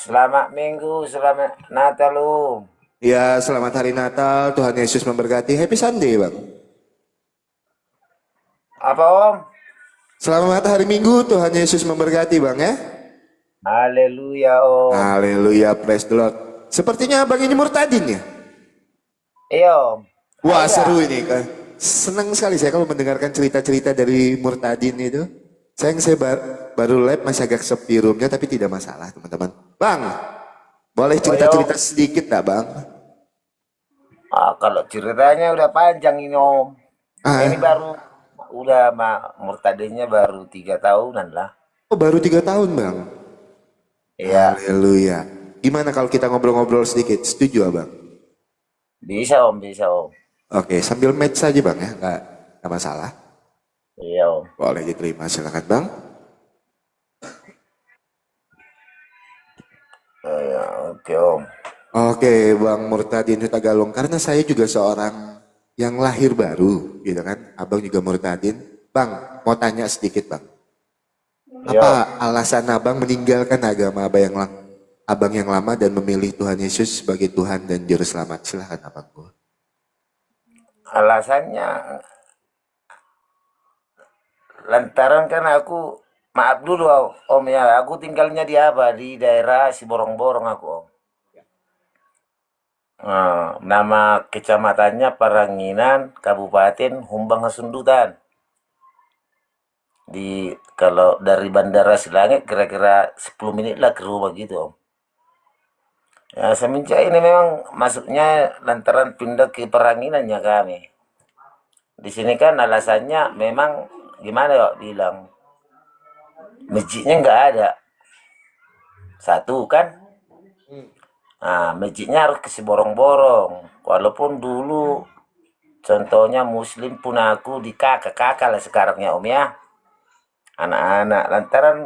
Selamat Minggu, selamat Natal Om. Ya, selamat hari Natal. Tuhan Yesus memberkati. Happy Sunday, Bang. Apa Om? Selamat hari Minggu. Tuhan Yesus memberkati, Bang ya. Haleluya Om. Haleluya, praise the Lord. Sepertinya Abang ini murtadin ya? Iya Om. Wah, Iya. seru ini. Senang sekali saya kalau mendengarkan cerita-cerita dari murtadin itu. Saya baru live masih agak sepi roomnya, tapi tidak masalah, teman-teman. Bang, boleh cerita-cerita sedikit enggak, Bang? Kalau ceritanya udah panjang ini Om. Ini baru, udah murtadinnya baru 3 tahunan lah. Oh, baru 3 tahun, Bang. Iya. Haleluya. Gimana kalau kita ngobrol-ngobrol sedikit? Setuju, Abang? Bisa Om, bisa Om. Oke, sambil match saja Bang ya, nggak masalah. Iya Om. Boleh diterima, silakan Bang. Iya, oke Om. Oke, Bang Murtadin Hutagalung, karena saya juga seorang yang lahir baru, gitu kan. Abang juga Murtadin. Bang, mau tanya sedikit Bang. Apa alasan Abang meninggalkan agama Abang yang lama dan memilih Tuhan Yesus sebagai Tuhan dan Juru Selamat? Silakan Abang. Alasannya lantaran kan aku, maaf dulu Om ya, aku tinggalnya di apa? Di daerah Siborong-Borong aku Om. Nama kecamatannya Paranginan, Kabupaten Humbang Hasundutan. Kalau dari Bandara Silangit kira-kira 10 menit lah ke rumah gitu Om. Ya semenjak ini memang masuknya lantaran pindah ke Paranginannya kami. Di sini kan alasannya memang gimana ya bilang, masjidnya nggak ada. Satu kan, masjidnya harus ke Siborong-Borong. Walaupun dulu contohnya Muslim pun aku di kakak lah sekarang ya Om ya. Anak-anak lantaran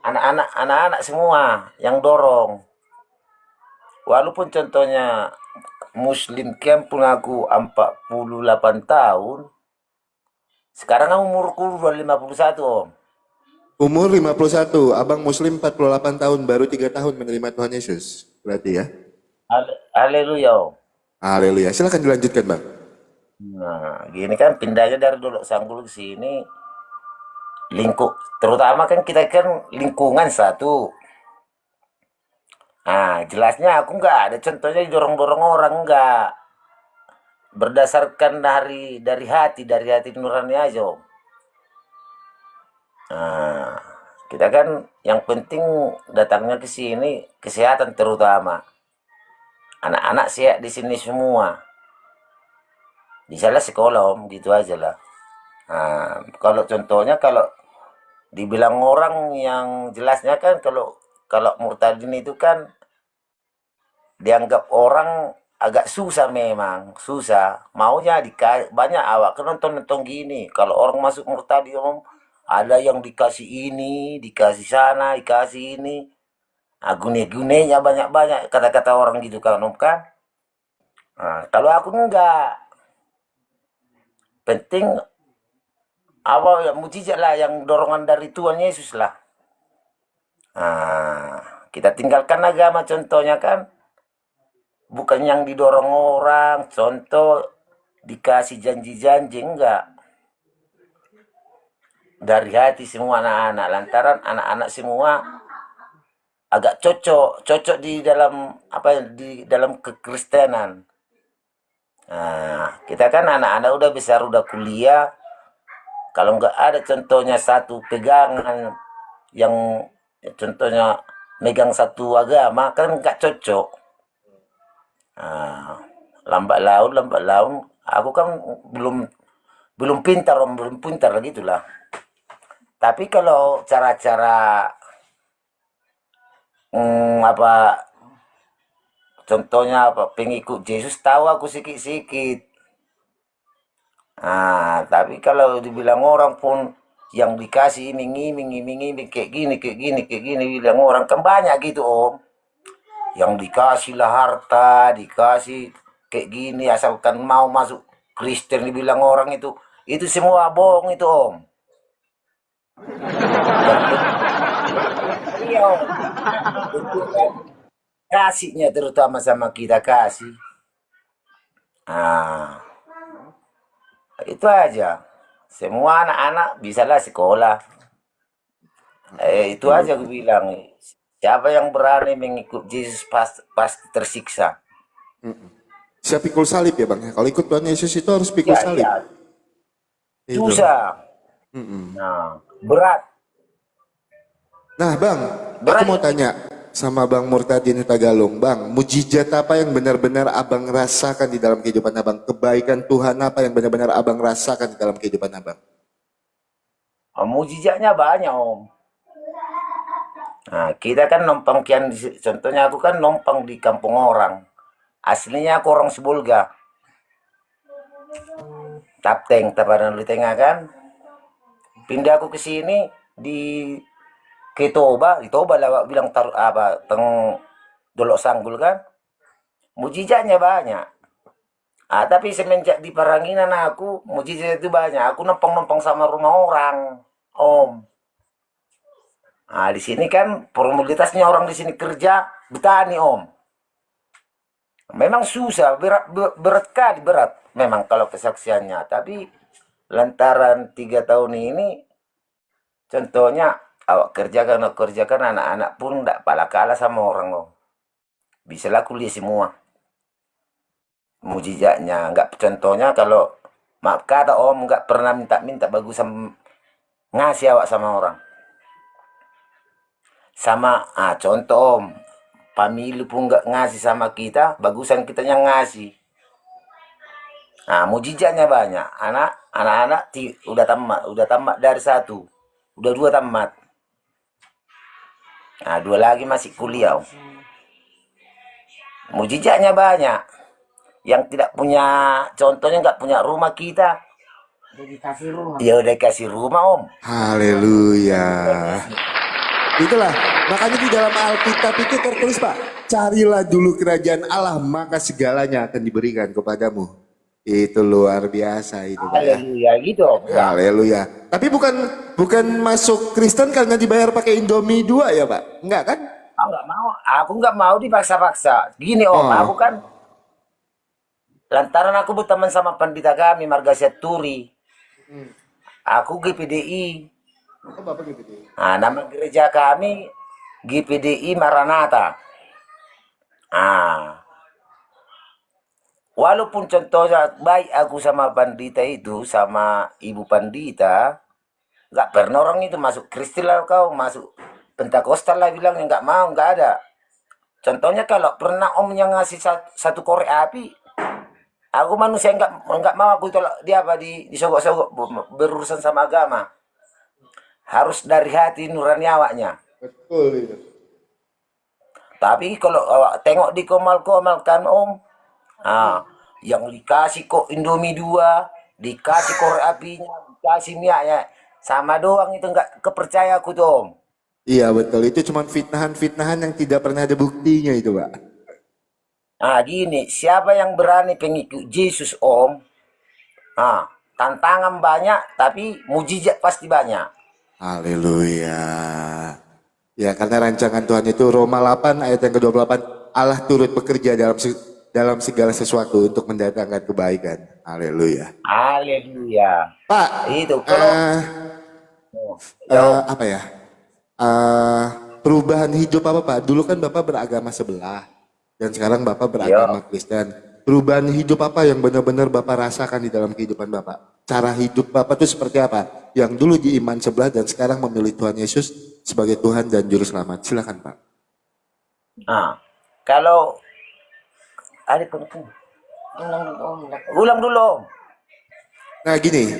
anak-anak semua yang dorong. Walaupun contohnya Muslim camp pun aku 48 tahun. Sekarang umurku udah 51 Om. Umur 51, Abang Muslim 48 tahun, baru 3 tahun menerima Tuhan Yesus. Berarti ya? Haleluya Om. Haleluya. Silakan dilanjutkan Bang. Nah, gini kan pindahnya dari Dolok Sanggul ke sini, terutama kan kita kan lingkungan satu. Jelasnya aku nggak ada contohnya dorong-dorong orang, nggak. Berdasarkan dari hati nurani aja Om. Kita kan yang penting datangnya ke sini kesehatan terutama. Anak-anak sehat di sini semua. Bisa lah sekolah Om, gitu aja lah. Kalau contohnya kalau dibilang orang yang jelasnya kan kalau murtadin itu kan dianggap orang agak susah, memang susah maunya banyak awak kan nonton gini. Kalau orang masuk murtadin Om, ada yang dikasih ini, dikasih sana, dikasih ini. Gune-gunenya banyak-banyak kata-kata orang gitu kan Om kan. Kalau aku enggak, penting apa ya, mujizat lah, yang dorongan dari Tuhan Yesus lah. Kita tinggalkan agama contohnya kan, bukan yang didorong orang, contoh dikasih janji-janji, enggak. Dari hati semua anak-anak, lantaran anak-anak semua agak cocok di dalam di dalam kekristenan. Kita kan anak-anak udah besar, udah kuliah. Kalau nggak ada contohnya satu pegangan yang contohnya megang satu agama kan nggak cocok. Lambat laun aku kan belum pintar Om, belum pintar gitulah. Tapi kalau cara-cara contohnya pengikut Yesus tahu aku sikit-sikit. Tapi kalau dibilang orang pun yang dikasih iming-iming kayak gini bilang orang kan banyak gitu Om. Yang dikasih lah harta, dikasih kayak gini asalkan mau masuk Kristen, dibilang orang itu semua bohong itu Om. Om. Penting kan kasihnya terutama sama kita kasih. Ah, itu aja. Semua anak-anak bisalah sekolah. Itu aja gue bilang. Siapa yang berani mengikut Yesus pasti tersiksa. Siap pikul salib ya bang ya. Kalau ikut Tuhan Yesus itu harus pikul Ya, salib. iya. Itu. Susah. Nah, berat. Nah bang, aku Berat. mau tanya sama Bang Murtadin Tagalong. Bang, mujizat apa yang benar-benar abang rasakan di dalam kehidupan abang? Kebaikan Tuhan apa yang benar-benar abang rasakan di dalam kehidupan abang? Mujizatnya banyak, Om. Nah, kita kan numpang kian, contohnya aku kan numpang di kampung orang. Aslinya aku orang Sebulga. Tapteng, Tabanan di Tengah kan. Pindah aku ke sini di di Toba lah bilang Dolok Sanggul kan. Mujizatnya banyak. Tapi semenjak di Paranginan aku, mujizat itu banyak. Aku numpang-numpang sama rumah orang, Om. Di sini kan formalitasnya orang di sini kerja bertani, Om. Memang susah, berat kali berat. Memang kalau kesaksiannya. Tapi lantaran 3 tahun ini, contohnya awak kerjakan anak-anak pun tidak pala kalah sama orang, Om. Bisa lah kuliah semua. Mujizatnya nggak, contohnya kalau maaf kata Om nggak pernah minta bagus ngasih awak sama orang. Sama contoh Om, pemilu pun nggak ngasih sama kita, bagusan kita yang ngasih. Mujizatnya banyak. Anak-anak udah tamat dari 1, udah 2 tamat. 2 lagi masih kuliah, Om. Mujizatnya banyak. Yang tidak punya, contohnya nggak punya rumah kita, Udah dikasih rumah. ya udah kasih rumah, Om. Haleluya. Itulah, makanya di dalam Alkitab itu tertulis Pak, carilah dulu kerajaan Allah, maka segalanya akan diberikan kepadamu. Itu luar biasa itu Pak ya. Haleluya gitu, Om. Ya. Haleluya. Tapi bukan masuk Kristen karena dibayar pakai Indomie 2 ya Pak? Enggak kan? Aku nggak mau dipaksa-paksa. Gini, Om, aku kan lantaran aku berteman sama pendeta kami Marga Turi. Aku GPDI. Oh, Bapak gitu. Nama gereja kami GPDI Maranatha. Walaupun contohnya baik aku sama pandita itu, sama ibu pandita, nggak pernah orang itu masuk Kristen lah kau, masuk Pentakostal lah bilangnya, nggak mau, nggak ada. Contohnya kalau pernah Om yang ngasih satu korek api, aku manusia nggak mau aku tolak dia disogok-sogok berurusan sama agama. Harus dari hati nurani awaknya. Betul itu. Tapi kalau awak tengok di komal-komal kan Om, yang dikasih kok Indomie 2, dikasih korek apinya, dikasih miaknya, sama doang itu nggak kepercaya aku tuh, Om. Iya betul, itu cuma fitnahan-fitnahan yang tidak pernah ada buktinya itu Pak. Gini, siapa yang berani pengikut Yesus, Om? Tantangan banyak, tapi mujizat pasti banyak. Haleluya. Ya karena rancangan Tuhan itu Roma 8 ayat yang ke-28, Allah turut bekerja dalam segala sesuatu untuk mendatangkan kebaikan. Haleluya. Haleluya. Pak, Itu kalau apa ya? Perubahan hidup apa Pak? Dulu kan Bapak beragama sebelah dan sekarang Bapak beragama Kristen. Perubahan hidup apa yang benar-benar Bapak rasakan di dalam kehidupan Bapak? Cara hidup Bapak itu seperti apa? Yang dulu di iman sebelah dan sekarang memilih Tuhan Yesus sebagai Tuhan dan Juru Selamat. Silakan Pak. kalau ada ulang dulu, Om. Nah gini,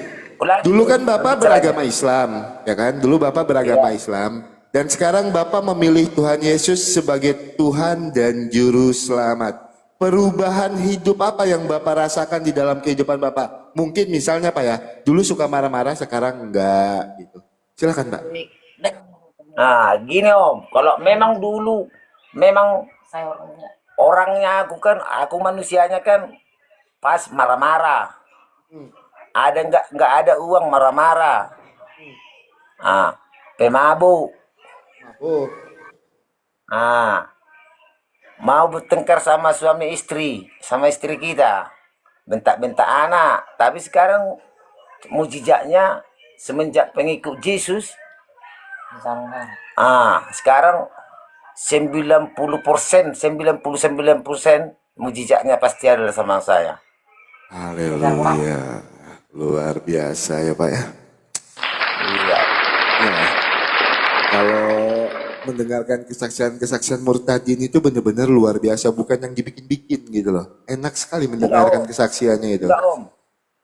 dulu kan Bapak beragama Islam, ya kan? Dulu Bapak beragama Islam dan sekarang Bapak memilih Tuhan Yesus sebagai Tuhan dan Juru Selamat. Perubahan hidup apa yang Bapak rasakan di dalam kehidupan Bapak? Mungkin misalnya Pak ya, dulu suka marah-marah, sekarang enggak gitu. Silakan Pak. Gini Om, kalau memang dulu memang Saya orangnya aku manusianya kan pas marah-marah. Ada nggak ada uang marah-marah. Pemabuk. Ah, mau bertengkar sama istri kita, bentak-bentak anak. Tapi sekarang mujizatnya semenjak pengikut Yesus, Misalkan. sekarang 99% mujizatnya pasti adalah sama saya. Haleluya. Luar biasa ya Pak ya. Iya. Ya, kalau mendengarkan kesaksian-kesaksian Murtadin itu benar-benar luar biasa, bukan yang dibikin-bikin gitu loh. Enak sekali mendengarkan kesaksiannya itu. Enggak Om.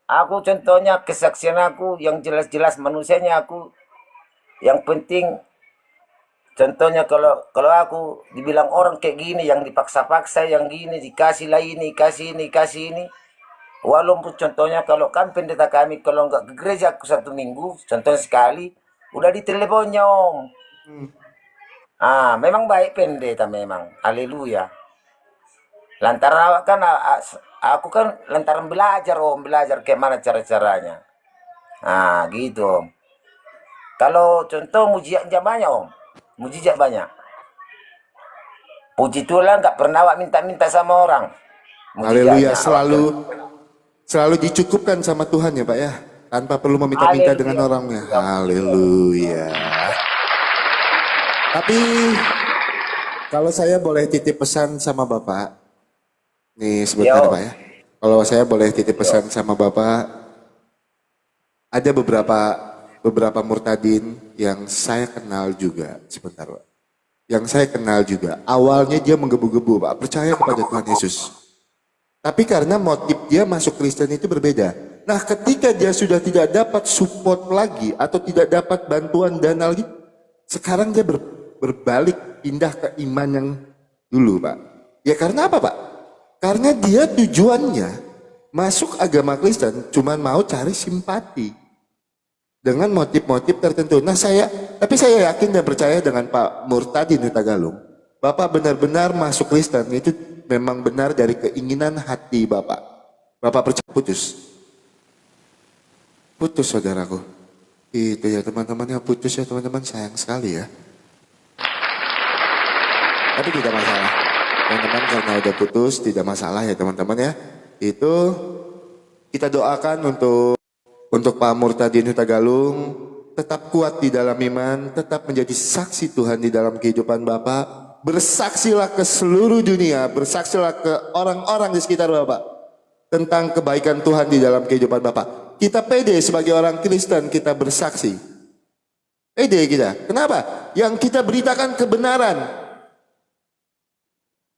Aku contohnya kesaksian aku yang jelas-jelas manusianya aku. Yang penting contohnya kalau aku dibilang orang kayak gini yang dipaksa-paksa, yang gini dikasih lah ini, kasih ini, kasih ini. Walaupun contohnya kalau kan pendeta kami kalau nggak ke gereja aku 1 minggu, contohnya sekali, udah diteleponnya Om. Memang baik pendeta memang. Haleluya. Lantaran aku kan lantaran belajar Om, belajar kayak mana cara-caranya. Gitu Om. Kalau contoh mujizatnya banyak Om. Mujizat banyak. Puji Tuhan nggak pernah awak minta-minta sama orang. Haleluya, Mujizatnya selalu dicukupkan sama Tuhan ya Pak ya, tanpa perlu meminta-minta dengan orangnya. Haleluya. Tapi kalau saya boleh titip pesan sama Bapak, nih sebentar Pak ya. Kalau saya boleh titip pesan sama Bapak, ada beberapa murtadin yang saya kenal juga, sebentar Pak. Yang saya kenal juga, awalnya dia menggebu-gebu Pak, percaya kepada Tuhan Yesus. Tapi karena motif dia masuk Kristen itu berbeda. Nah ketika dia sudah tidak dapat support lagi atau tidak dapat bantuan dana lagi, sekarang dia berbalik pindah ke iman yang dulu Pak. Ya karena apa Pak? Karena dia tujuannya masuk agama Kristen cuman mau cari simpati dengan motif-motif tertentu. Nah tapi saya yakin dan percaya dengan Pak Murtadin Huta Galung, Bapak benar-benar masuk Kristen itu memang benar dari keinginan hati Bapak. Bapak percaya putus saudaraku. Itu ya teman-teman yang putus ya teman-teman, sayang sekali ya. Tapi tidak masalah. Teman-teman karena udah putus tidak masalah ya teman-teman ya. Itu kita doakan untuk Pak Murtadin Huta Galung tetap kuat di dalam iman, tetap menjadi saksi Tuhan di dalam kehidupan Bapak. Bersaksilah ke seluruh dunia, bersaksilah ke orang-orang di sekitar Bapak tentang kebaikan Tuhan di dalam kehidupan Bapak. Kita pede sebagai orang Kristen, kita bersaksi. Pede kita. Kenapa? Yang kita beritakan kebenaran.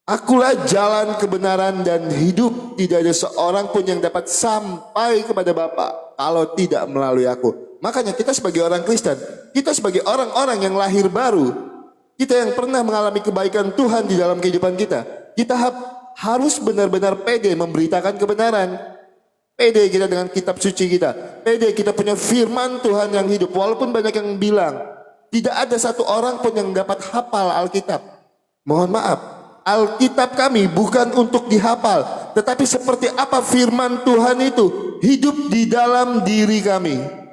Akulah jalan kebenaran dan hidup. Tidak ada seorang pun yang dapat sampai kepada Bapa kalau tidak melalui aku. Makanya kita sebagai orang Kristen, kita sebagai orang-orang yang lahir baru, kita yang pernah mengalami kebaikan Tuhan di dalam kehidupan kita, kita harus benar-benar pede memberitakan kebenaran. Pede kita dengan kitab suci kita. Pede kita punya firman Tuhan yang hidup. Walaupun banyak yang bilang, tidak ada satu orang pun yang dapat hafal Alkitab. Mohon maaf, Alkitab kami bukan untuk dihafal, tetapi seperti apa firman Tuhan itu hidup di dalam diri kami.